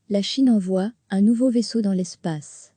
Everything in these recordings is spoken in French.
La Chine envoie un nouveau vaisseau dans l'espace.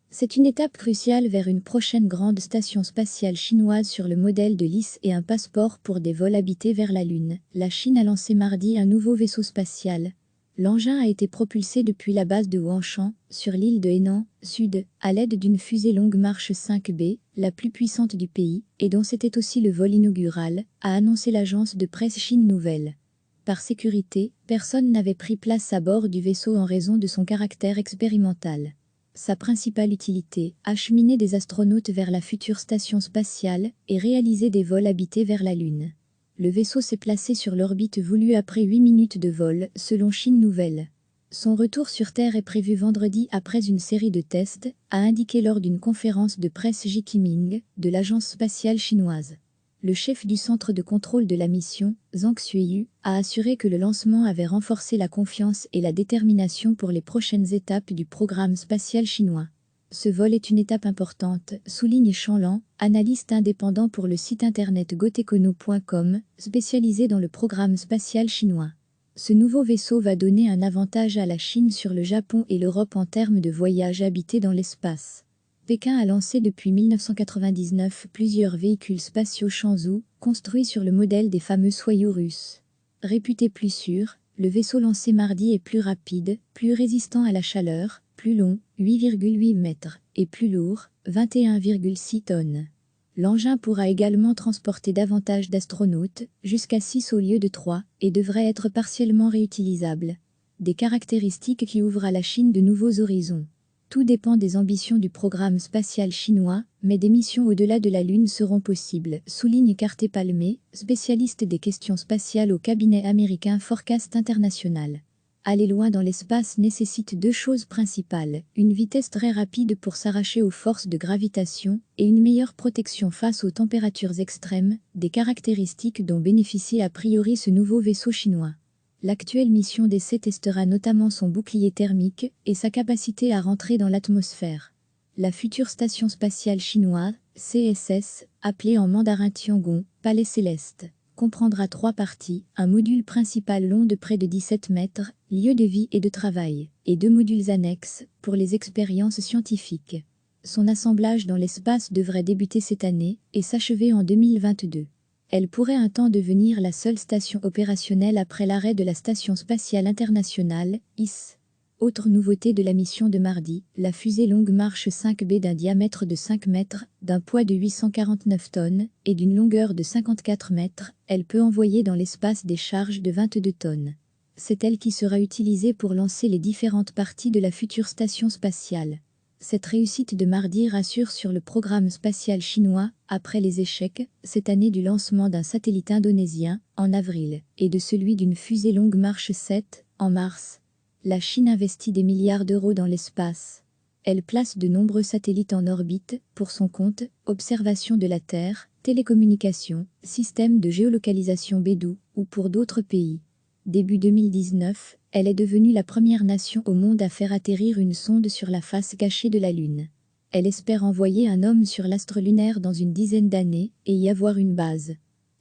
C'est une étape cruciale vers une prochaine grande station spatiale chinoise sur le modèle de l'IS et un passeport pour des vols habités vers la Lune. La Chine a lancé mardi un nouveau vaisseau spatial. L'engin a été propulsé depuis la base de Huangshan, sur l'île de Henan, Sud, à l'aide d'une fusée Longue Marche 5B, la plus puissante du pays, et dont c'était aussi le vol inaugural, a annoncé l'agence de presse Chine Nouvelle. Par sécurité, personne n'avait pris place à bord du vaisseau en raison de son caractère expérimental. Sa principale utilité, acheminer des astronautes vers la future station spatiale et réaliser des vols habités vers la Lune. Le vaisseau s'est placé sur l'orbite voulue après 8 minutes de vol, selon Chine Nouvelle. Son retour sur Terre est prévu vendredi après une série de tests, a indiqué lors d'une conférence de presse Ji Qiming, de l'agence spatiale chinoise. Le chef du centre de contrôle de la mission, Zhang Xueyu, a assuré que le lancement avait renforcé la confiance et la détermination pour les prochaines étapes du programme spatial chinois. Ce vol est une étape importante, souligne Shanlan, analyste indépendant pour le site internet gotecono.com, spécialisé dans le programme spatial chinois. Ce nouveau vaisseau va donner un avantage à la Chine sur le Japon et l'Europe en termes de voyages habités dans l'espace. Pékin a lancé depuis 1999 plusieurs véhicules spatiaux Shenzhou, construits sur le modèle des fameux Soyouz russes. Réputé plus sûr, le vaisseau lancé mardi est plus rapide, plus résistant à la chaleur, plus long, 8,8 mètres, et plus lourd, 21,6 tonnes. L'engin pourra également transporter davantage d'astronautes, jusqu'à 6 au lieu de 3, et devrait être partiellement réutilisable. Des caractéristiques qui ouvrent à la Chine de nouveaux horizons. Tout dépend des ambitions du programme spatial chinois, mais des missions au-delà de la Lune seront possibles, souligne Carter Palmé, spécialiste des questions spatiales au cabinet américain Forecast International. Aller loin dans l'espace nécessite deux choses principales, une vitesse très rapide pour s'arracher aux forces de gravitation et une meilleure protection face aux températures extrêmes, des caractéristiques dont bénéficie a priori ce nouveau vaisseau chinois. L'actuelle mission d'essai testera notamment son bouclier thermique et sa capacité à rentrer dans l'atmosphère. La future station spatiale chinoise, CSS, appelée en mandarin Tiangong, Palais Céleste, comprendra 3 parties, un module principal long de près de 17 mètres, lieu de vie et de travail, et 2 modules annexes, pour les expériences scientifiques. Son assemblage dans l'espace devrait débuter cette année et s'achever en 2022. Elle pourrait un temps devenir la seule station opérationnelle après l'arrêt de la Station spatiale internationale, IS. Autre nouveauté de la mission de mardi, la fusée Longue Marche 5B d'un diamètre de 5 mètres, d'un poids de 849 tonnes et d'une longueur de 54 mètres, elle peut envoyer dans l'espace des charges de 22 tonnes. C'est elle qui sera utilisée pour lancer les différentes parties de la future station spatiale. Cette réussite de mardi rassure sur le programme spatial chinois, après les échecs, cette année du lancement d'un satellite indonésien, en avril, et de celui d'une fusée Longue Marche 7, en mars. La Chine investit des milliards d'euros dans l'espace. Elle place de nombreux satellites en orbite, pour son compte, observation de la Terre, télécommunications, système de géolocalisation Beidou, ou pour d'autres pays. Début 2019, elle est devenue la première nation au monde à faire atterrir une sonde sur la face cachée de la Lune. Elle espère envoyer un homme sur l'astre lunaire dans une dizaine d'années et y avoir une base.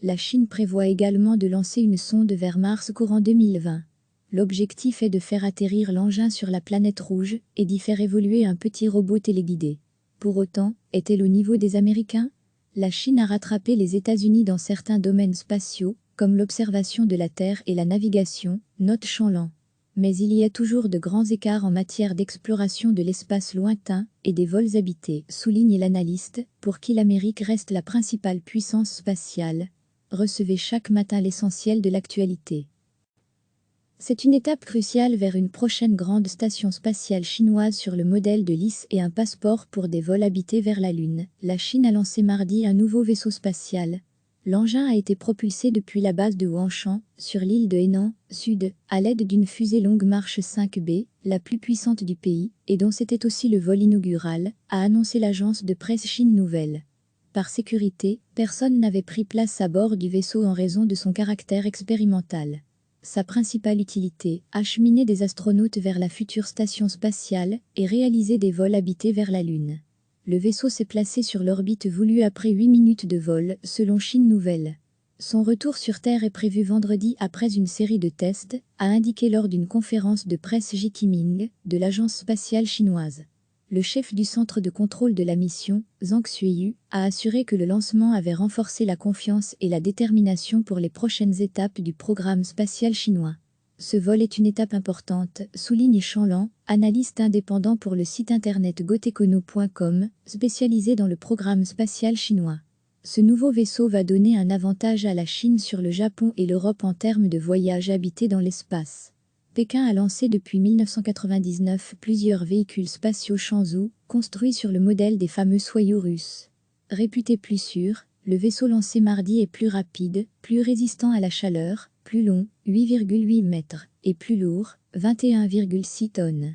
La Chine prévoit également de lancer une sonde vers Mars courant 2020. L'objectif est de faire atterrir l'engin sur la planète rouge et d'y faire évoluer un petit robot téléguidé. Pour autant, est-elle au niveau des Américains ? La Chine a rattrapé les États-Unis dans certains domaines spatiaux, comme l'observation de la Terre et la navigation, note Shanlan. Mais il y a toujours de grands écarts en matière d'exploration de l'espace lointain et des vols habités, souligne l'analyste, pour qui l'Amérique reste la principale puissance spatiale. Recevez chaque matin l'essentiel de l'actualité. C'est une étape cruciale vers une prochaine grande station spatiale chinoise sur le modèle de l'IS et un passeport pour des vols habités vers la Lune. La Chine a lancé mardi un nouveau vaisseau spatial. L'engin a été propulsé depuis la base de Huangshan, sur l'île de Henan, Sud, à l'aide d'une fusée Longue Marche 5B, la plus puissante du pays, et dont c'était aussi le vol inaugural, a annoncé l'agence de presse Chine Nouvelle. Par sécurité, personne n'avait pris place à bord du vaisseau en raison de son caractère expérimental. Sa principale utilité, acheminer des astronautes vers la future station spatiale et réaliser des vols habités vers la Lune. Le vaisseau s'est placé sur l'orbite voulue après 8 minutes de vol, selon Chine Nouvelle. Son retour sur Terre est prévu vendredi après une série de tests, a indiqué lors d'une conférence de presse Ji Qiming, de l'agence spatiale chinoise. Le chef du centre de contrôle de la mission, Zhang Xueyu, a assuré que le lancement avait renforcé la confiance et la détermination pour les prochaines étapes du programme spatial chinois. Ce vol est une étape importante, souligne Shanlan, analyste indépendant pour le site internet gotecono.com, spécialisé dans le programme spatial chinois. Ce nouveau vaisseau va donner un avantage à la Chine sur le Japon et l'Europe en termes de voyages habités dans l'espace. Pékin a lancé depuis 1999 plusieurs véhicules spatiaux Shenzhou, construits sur le modèle des fameux Soyouz russes. Réputé plus sûr, le vaisseau lancé mardi est plus rapide, plus résistant à la chaleur, plus long, 8,8 mètres, et plus lourd, 21,6 tonnes.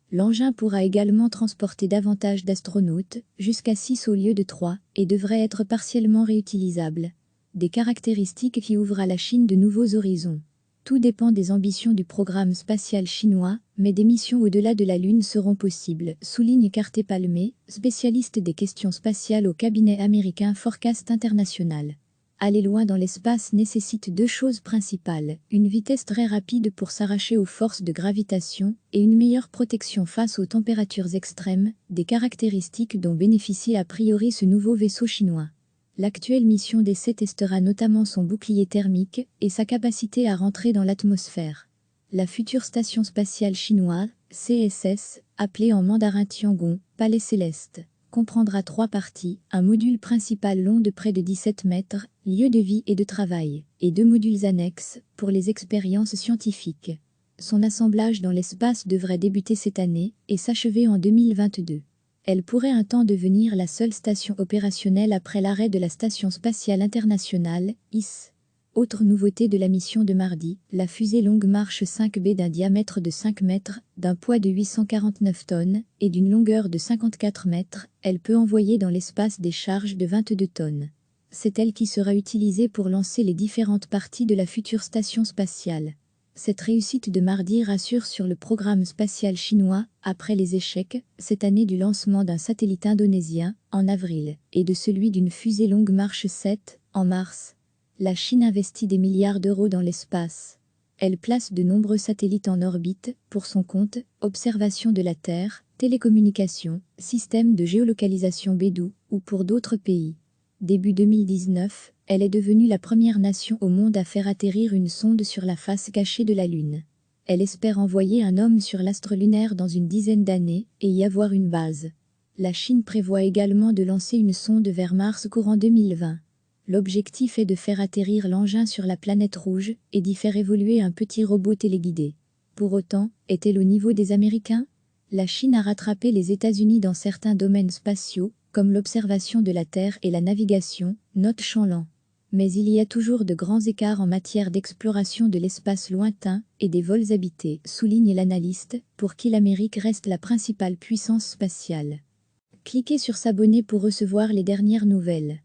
L'engin pourra également transporter davantage d'astronautes, jusqu'à 6 au lieu de 3, et devrait être partiellement réutilisable. Des caractéristiques qui ouvrent à la Chine de nouveaux horizons. Tout dépend des ambitions du programme spatial chinois, mais des missions au-delà de la Lune seront possibles, souligne Carter Palmé, spécialiste des questions spatiales au cabinet américain Forecast International. Aller loin dans l'espace nécessite deux choses principales, une vitesse très rapide pour s'arracher aux forces de gravitation et une meilleure protection face aux températures extrêmes, des caractéristiques dont bénéficie a priori ce nouveau vaisseau chinois. L'actuelle mission d'essai testera notamment son bouclier thermique et sa capacité à rentrer dans l'atmosphère. La future station spatiale chinoise, CSS, appelée en mandarin Tiangong, Palais Céleste, comprendra 3 parties, un module principal long de près de 17 mètres, lieu de vie et de travail, et 2 modules annexes, pour les expériences scientifiques. Son assemblage dans l'espace devrait débuter cette année et s'achever en 2022. Elle pourrait un temps devenir la seule station opérationnelle après l'arrêt de la Station spatiale internationale, IS. Autre nouveauté de la mission de mardi, la fusée Longue Marche 5B d'un diamètre de 5 mètres, d'un poids de 849 tonnes et d'une longueur de 54 mètres, elle peut envoyer dans l'espace des charges de 22 tonnes. C'est elle qui sera utilisée pour lancer les différentes parties de la future station spatiale. Cette réussite de mardi rassure sur le programme spatial chinois, après les échecs, cette année du lancement d'un satellite indonésien, en avril, et de celui d'une fusée Longue Marche 7, en mars. La Chine investit des milliards d'euros dans l'espace. Elle place de nombreux satellites en orbite, pour son compte, observation de la Terre, télécommunications, système de géolocalisation Beidou, ou pour d'autres pays. Début 2019, elle est devenue la première nation au monde à faire atterrir une sonde sur la face cachée de la Lune. Elle espère envoyer un homme sur l'astre lunaire dans une dizaine d'années et y avoir une base. La Chine prévoit également de lancer une sonde vers Mars courant 2020. L'objectif est de faire atterrir l'engin sur la planète rouge et d'y faire évoluer un petit robot téléguidé. Pour autant, est-elle au niveau des Américains? La Chine a rattrapé les États-Unis dans certains domaines spatiaux, comme l'observation de la Terre et la navigation, note Shanlan. Mais il y a toujours de grands écarts en matière d'exploration de l'espace lointain et des vols habités, souligne l'analyste, pour qui l'Amérique reste la principale puissance spatiale. Cliquez sur s'abonner pour recevoir les dernières nouvelles.